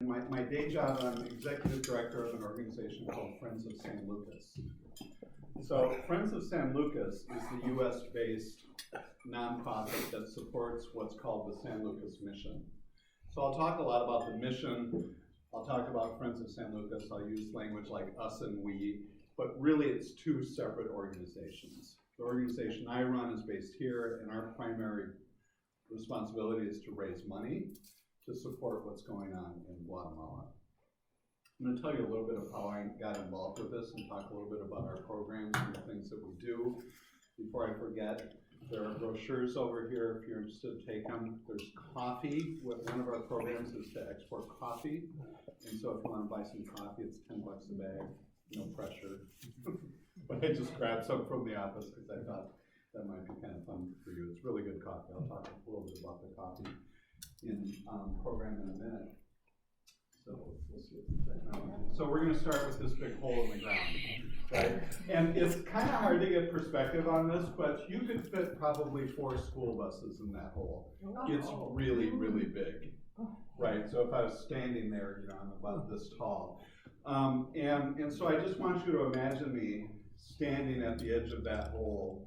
My day job, I'm executive director of an organization called Friends of San Lucas. So Friends of San Lucas is the US-based nonprofit that supports what's called the San Lucas Mission. So I'll talk a lot about the mission. I'll talk about Friends of San Lucas. I'll use language like us and we, but really it's two separate organizations. The organization I run is based here, and our primary responsibility is to raise money to support what's going on in Guatemala. I'm going to tell you a little bit of how I got involved with this and talk a little bit about our programs and the things that we do. Before I forget, there are brochures over here if you're interested, take them. There's coffee. One of our programs is to export coffee. And so if you want to buy some coffee, it's $10 a bag, no pressure. But I just grabbed some from the office because I thought that might be kind of fun for you. It's really good coffee. I'll talk a little bit about the coffee in program in a minute. So we'll see the technology. So we're going to start with this big hole in the ground, right? And it's kind of hard to get perspective on this, but you could fit probably 4 school buses in that hole. It's really, really big, right? So if I was standing there, I'm about this tall. And so I just want you to imagine me standing at the edge of that hole,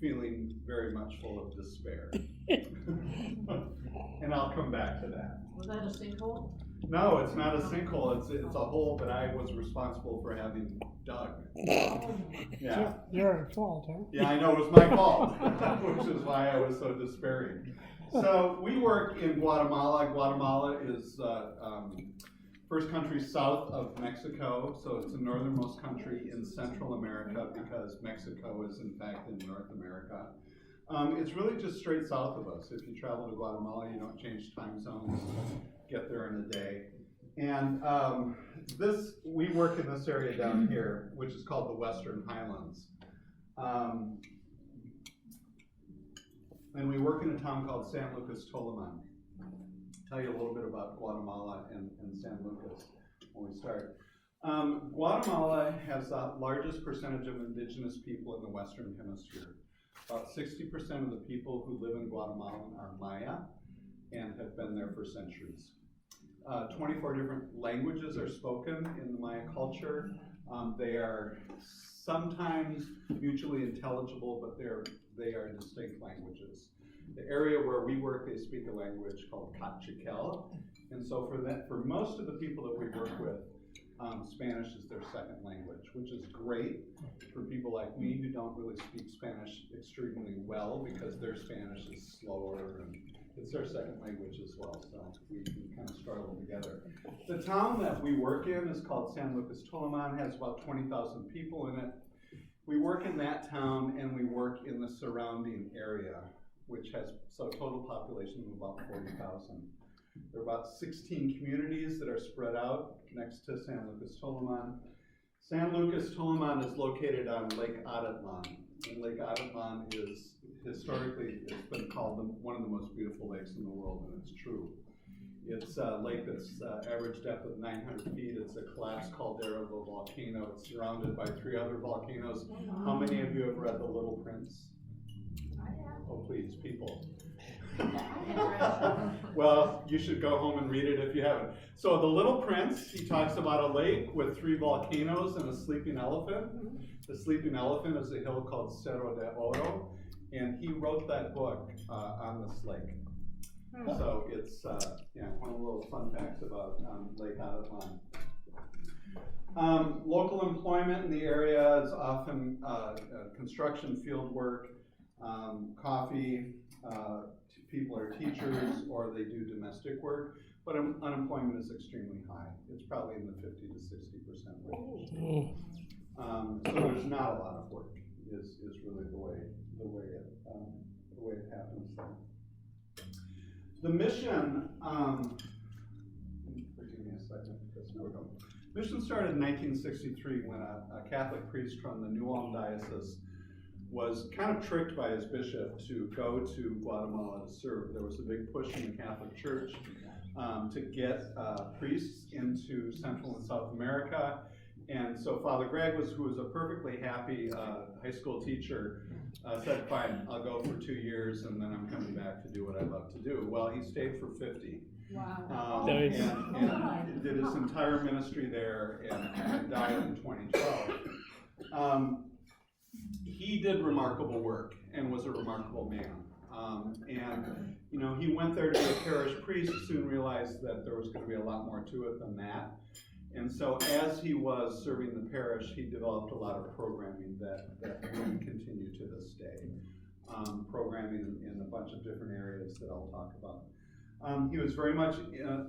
feeling very much full of despair. And I'll come back to that. Was that a sinkhole? No, it's not a sinkhole. It's a hole that I was responsible for having dug. Yeah. Your fault, huh? Yeah, I know it was my fault, which is why I was so despairing. So we work in Guatemala. Guatemala is first country south of Mexico, so it's the northernmost country in Central America because Mexico is in fact in North America. It's really just straight south of us. If you travel to Guatemala, you don't change time zones, get there in a day. And we work in this area down here, which is called the Western Highlands. And we work in a town called San Lucas Tolaman. Tell you a little bit about Guatemala and San Lucas when we start. Guatemala has the largest percentage of indigenous people in the Western Hemisphere. About 60% of the people who live in Guatemala are Maya and have been there for centuries. 24 different languages are spoken in the Maya culture. They are sometimes mutually intelligible, but they are distinct languages. The area where we work, they speak a language called Cachiquel, and so for most of the people that we work with, Spanish is their second language, which is great for people like me who don't really speak Spanish extremely well because their Spanish is slower and it's their second language as well, so we kind of struggle together. The town that we work in is called San Lucas Tolaman, has about 20,000 people in it. We work in that town and we work in the surrounding area, which has a total population of about 40,000. There are about 16 communities that are spread out next to San Lucas Tolaman. San Lucas Tolaman is located on Lake Adatlan. And Lake Adatlan is historically, it's been called one of the most beautiful lakes in the world, and it's true. It's a lake that's average depth of 900 feet. It's a collapsed caldera of a volcano. It's surrounded by 3 other volcanoes. How many of you have read The Little Prince? I have. Oh, please, people. Well, you should go home and read it if you haven't. So The Little Prince, he talks about a lake with 3 volcanoes and a sleeping elephant. The sleeping elephant is a hill called Cerro de Oro, and he wrote that book on this lake. So it's one of the little fun facts about Lake Adatlan. Local employment in the area is often construction, field work, coffee. People are teachers or they do domestic work, but unemployment is extremely high. It's probably in the 50 to 60% range. So there's not a lot of work. Is really the way it happens there. The mission, forgive me a second, because here we go. Mission started in 1963 when a Catholic priest from the New Ulm diocese was kind of tricked by his bishop to go to Guatemala to serve. There was a big push in the Catholic Church to get priests into Central and South America. And so Father Greg, who was a perfectly happy high school teacher, said, fine, I'll go for 2 years and then I'm coming back to do what I love to do. Well, he stayed for 50. Wow. Nice. And did his entire ministry there and died in 2012. He did remarkable work and was a remarkable man. And you know, he went there to be a parish priest, soon realized that there was going to be a lot more to it than that. And so as he was serving the parish, he developed a lot of programming that we continue to this day. Programming in a bunch of different areas that I'll talk about. He was very much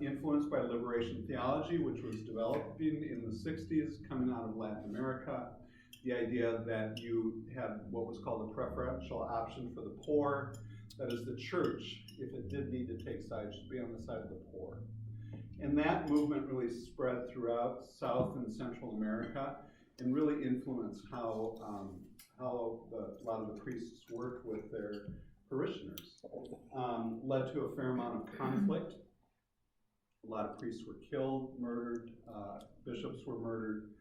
influenced by liberation theology, which was developing in the 60s, coming out of Latin America. The idea that you had what was called a preferential option for the poor, that is, the church, if it did need to take sides, should be on the side of the poor. And that movement really spread throughout South and Central America and really influenced how a lot of the priests worked with their parishioners. Led to a fair amount of conflict. A lot of priests were killed, murdered, bishops were murdered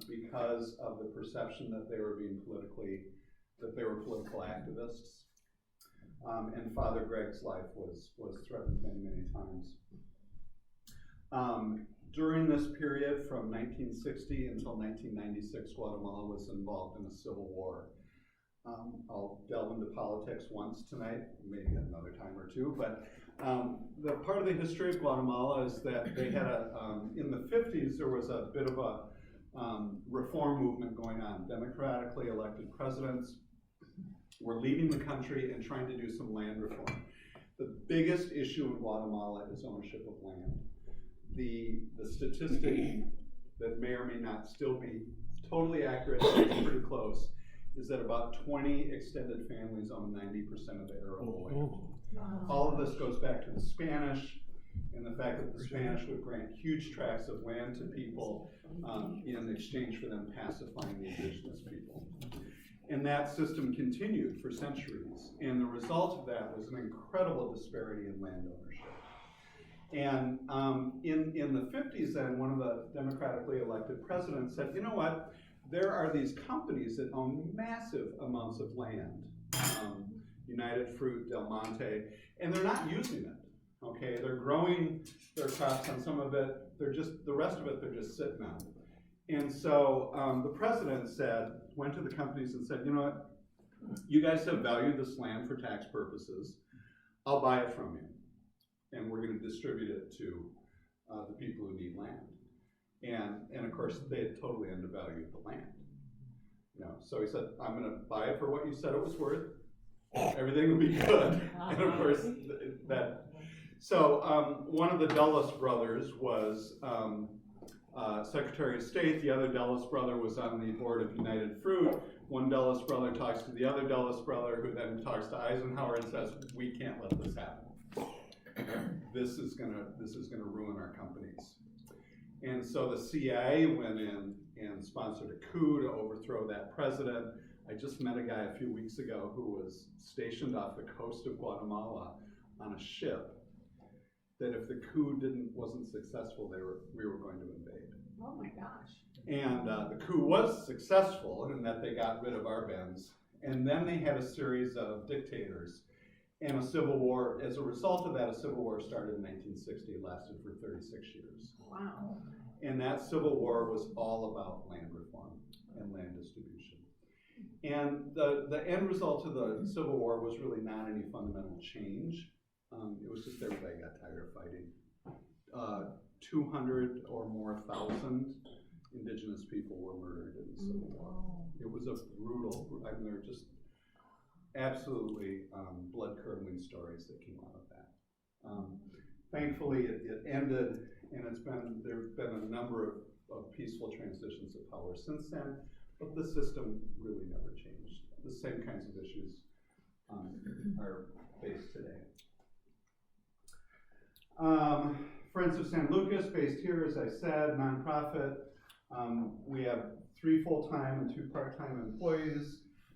because of the perception that they were political activists. And Father Greg's life was threatened many, many times. During this period, from 1960 until 1996, Guatemala was involved in a civil war. I'll delve into politics once tonight, maybe another time or two, but the part of the history of Guatemala is that they had in the 50s, there was a bit of a reform movement going on. Democratically elected presidents were leading the country and trying to do some land reform. The biggest issue in Guatemala is ownership of land. The statistic that may or may not still be totally accurate, it's pretty close, is that about 20 extended families own 90% of the arable land. Wow. All of this goes back to the Spanish and the fact that the Spanish would grant huge tracts of land to people in exchange for them pacifying the indigenous people. And that system continued for centuries. And the result of that was an incredible disparity in land ownership. And in the 50s then, one of the democratically elected presidents said, you know what, there are these companies that own massive amounts of land, United Fruit, Del Monte, and they're not using it, okay? They're growing their crops on some of it, the rest of it they're just sitting on. And so the president went to the companies and said, you know what, you guys have valued this land for tax purposes, I'll buy it from you. And we're going to distribute it to the people who need land. And of course, they had totally undervalued the land. You know, so he said, I'm going to buy it for what you said it was worth. Everything will be good. And of course, one of the Dulles brothers was Secretary of State. The other Dulles brother was on the board of United Fruit. One Dulles brother talks to the other Dulles brother, who then talks to Eisenhower and says, we can't let this happen. This is gonna ruin our companies. And so the CIA went in and sponsored a coup to overthrow that president. I just met a guy a few weeks ago who was stationed off the coast of Guatemala on a ship that if the coup wasn't successful, we were going to invade. Oh my gosh. And the coup was successful in that they got rid of Arbenz. And then they had a series of dictators and a civil war. As a result of that, a civil war started in 1960. It lasted for 36 years. Wow. And that civil war was all about land reform and land distribution. And the end result of the Civil War was really not any fundamental change. It was just everybody got tired of fighting. 200 or more thousand indigenous people were murdered in the Civil War. It was a brutal, I mean, they're just absolutely blood-curdling stories that came out of that. Thankfully, it ended, and there have been a number of peaceful transitions of power since then, but the system really never changed. The same kinds of issues are faced today. Friends of San Lucas, based here, as I said, nonprofit. We have 3 full-time and 2 part-time employees.